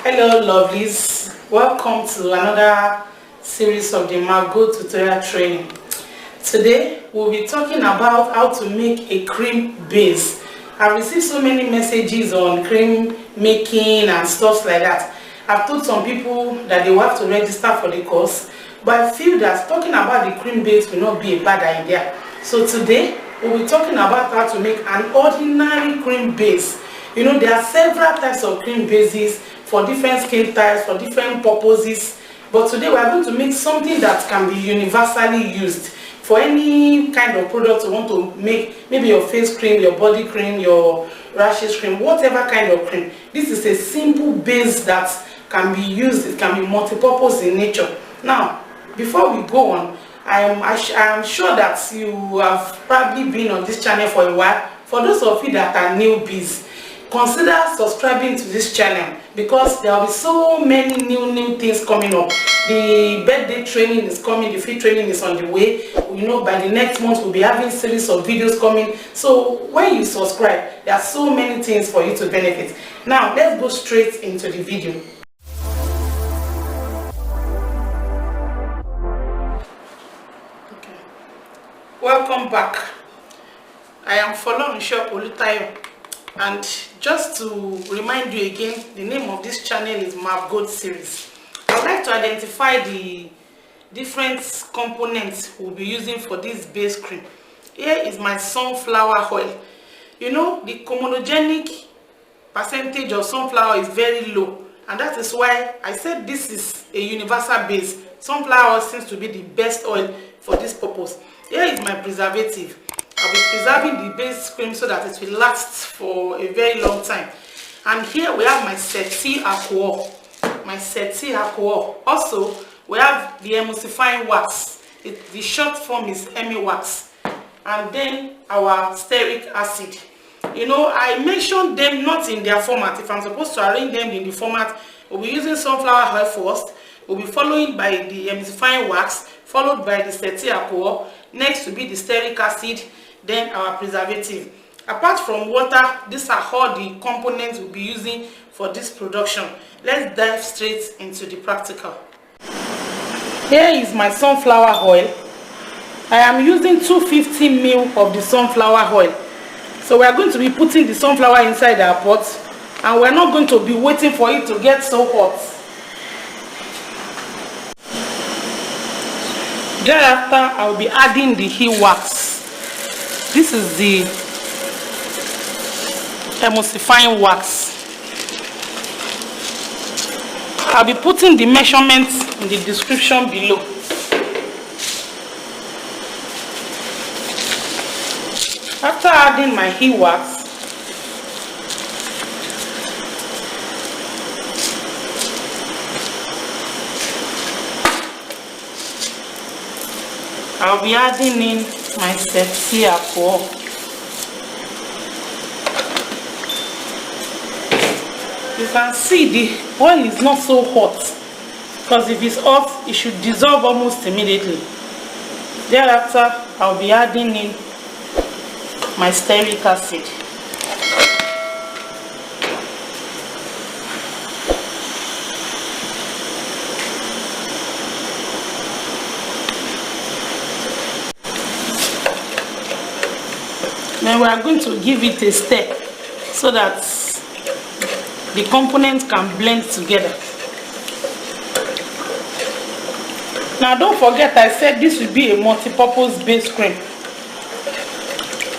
Hello lovelies, welcome to another series of the Margot tutorial training. Today we'll be talking about how to make a cream base. I've received so many messages on cream making and stuff like that. I've told some people that they will have to register for the course, but I feel that talking about the cream base will not be a bad idea. So today we'll be talking about how to make an ordinary cream base. You know, there are several types of cream bases for different skin types, for different purposes. But today we are going to make something that can be universally used for any kind of product you want to make. Maybe your face cream, your body cream, your rashes cream, whatever kind of cream. This is a simple base that can be used. It can be multi-purpose in nature. Now, before we go on, I am sure that you have probably been on this channel for a while. For those of you that are newbies, consider subscribing to this channel because there will be so many new things coming up. The birthday training is coming, the free training is on the way. You know, by the next month we'll be having series of videos coming. So when you subscribe, there are so many things for you to benefit. Now let's go straight into the video. Okay. Welcome back. I am Finalizing Olutayo. And just to remind you again, the name of this channel is Margot series. I would like to identify the different components we'll be using for this base cream. Here is my sunflower oil. You know, the comedogenic percentage of sunflower is very low, and that is why I said this is a universal base. Sunflower oil seems to be the best oil for this purpose. Here is my preservative. I'll be preserving the base cream so that it will last for a very long time. And here we have my setting alcohol. Also, we have the emulsifying wax. The short form is Emi wax. And then our stearic acid. You know, I mentioned them not in their format. If I'm supposed to arrange them in the format, we'll be using sunflower oil first. We'll be following by the emulsifying wax, followed by the setting alcohol. Next will be the stearic acid, then our preservative. Apart from water, these are all the components we'll be using for this production. Let's dive straight into the practical. Here is my sunflower oil. I am using 250 ml of the sunflower oil. So we are going to be putting the sunflower inside our pot, and we're not going to be waiting for it to get so hot. Thereafter, I will be adding the heat wax. This is the emulsifying wax. I'll be putting the measurements in the description below. After adding my heat wax, I'll be adding in my setting alcohol. You can see the oil is not so hot, because if it's hot, it should dissolve almost immediately. Thereafter, I'll be adding in my stearic acid. Then we are going to give it a stir so that the components can blend together. Now don't forget, I said this will be a multi-purpose base cream.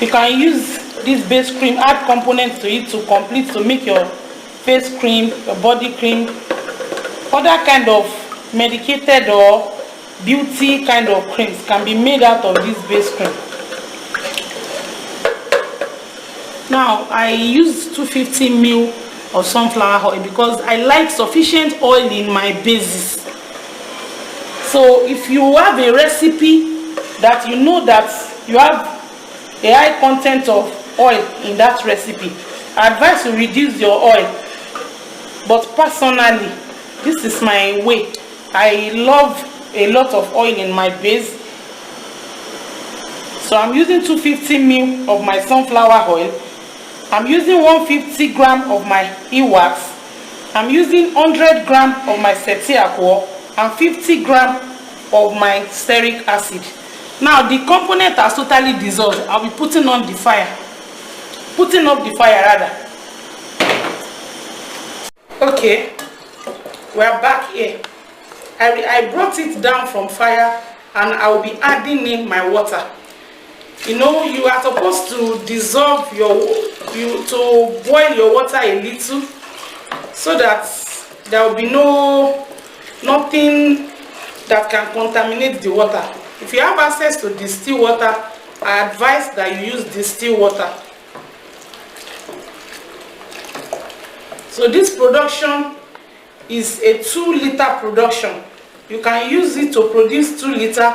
You can use this base cream, add components to it to complete, to make your face cream, your body cream, other kind of medicated or beauty kind of creams can be made out of this base cream. Now I use 250 ml of sunflower oil because I like sufficient oil in my bases. So if you have a recipe that you know that you have a high content of oil in that recipe, I advise you reduce your oil. But personally, this is my way. I love a lot of oil in my base. So I'm using 250 ml of my sunflower oil. I'm using 150 grams of my e-wax, I'm using 100 grams of my cetic alcohol and 50 grams of my stearic acid. Now the component has totally dissolved. I'll be putting up the fire rather. Okay, we're back here. I brought it down from fire and I will be adding in my water. You know, you are supposed to dissolve to boil your water a little, so that there will be nothing that can contaminate the water. If you have access to distilled water, I advise that you use distilled water. So this production is a 2-liter production. You can use it to produce 2 liters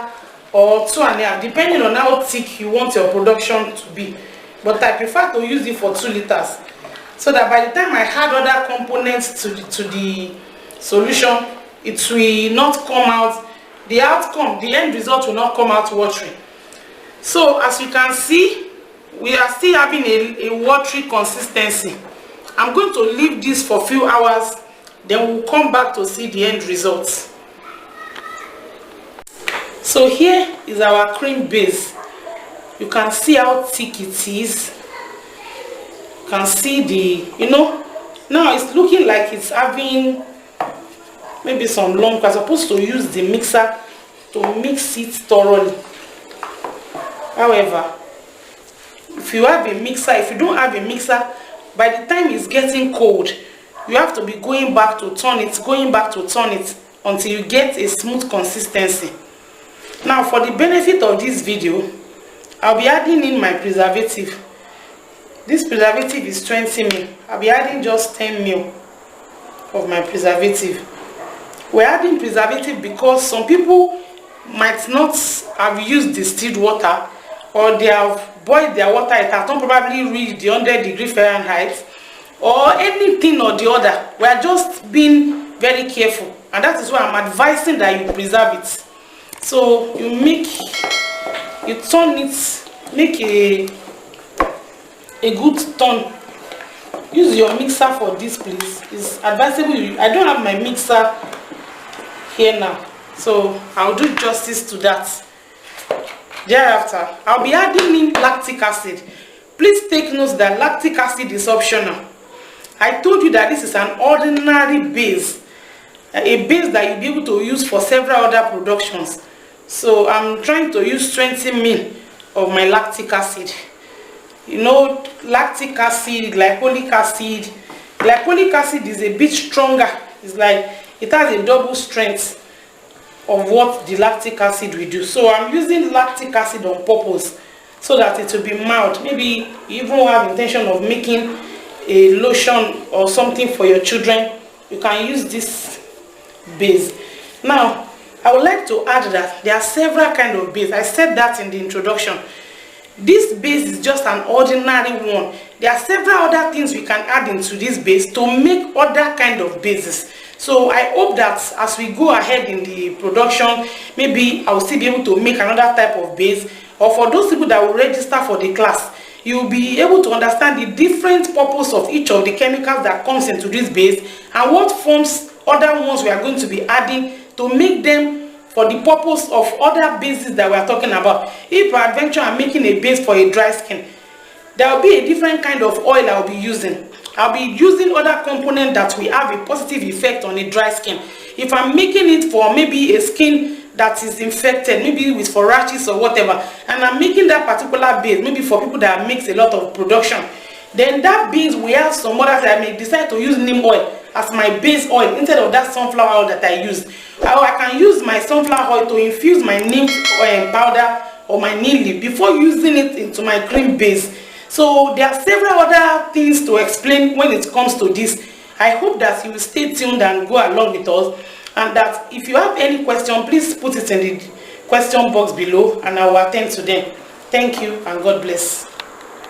or 2.5, depending on how thick you want your production to be. But I prefer to use it for 2 liters, so that by the time I add other components to the solution, it will not come out, the end result will not come out watery. So as you can see, we are still having a watery consistency. I'm going to leave this for a few hours, then we'll come back to see the end results. So here is our cream base. You can see how thick it is. You can see now it's looking like it's having maybe some lump. I'm supposed to use the mixer to mix it thoroughly. However, if you have a mixer, if you don't have a mixer, by the time it's getting cold, you have to be going back to turn it until you get a smooth consistency. Now, for the benefit of this video, I'll be adding in my preservative. This preservative is 20 ml. I'll be adding just 10 ml of my preservative. We're adding preservative because some people might not have used distilled water, or they have boiled their water, it has not probably reached the 100°F, or anything or the other. We are just being very careful, and that is why I'm advising that you preserve it. So you turn it, make a good turn. Use your mixer for this, please. It's advisable. I don't have my mixer here now, so I'll do justice to that. Thereafter, I'll be adding in lactic acid. Please take note that lactic acid is optional. I told you that this is an ordinary base, a base that you'll be able to use for several other productions. So I'm trying to use 20 ml of my lactic acid. You know, lactic acid, glycolic acid. Glycolic acid is a bit stronger. It's like it has a double strength of what the lactic acid will do. So I'm using lactic acid on purpose, so that it will be mild. Maybe you even have intention of making a lotion or something for your children, you can use this base. Now, I would like to add that there are several kinds of base. I said that in the introduction. This base is just an ordinary one. There are several other things we can add into this base to make other kind of bases. So I hope that as we go ahead in the production, maybe I will still be able to make another type of base. Or for those people that will register for the class, you will be able to understand the different purpose of each of the chemicals that comes into this base, and what forms other ones we are going to be adding to make them for the purpose of other bases that we are talking about. If peradventure I'm making a base for a dry skin, there will be a different kind of oil I will be using. I'll be using other components that will have a positive effect on a dry skin. If I'm making it for maybe a skin that is infected, maybe with for rashes or whatever, and I'm making that particular base maybe for people that makes a lot of production, then that base will have some others that I may decide to use neem oil as my base oil instead of that sunflower oil that I use. Or I can use my sunflower oil to infuse my neem powder or my neem leaf before using it into my cream base. So there are several other things to explain when it comes to this. I hope that you will stay tuned and go along with us, and that if you have any question, please put it in the question box below and I will attend to them. Thank you and God bless.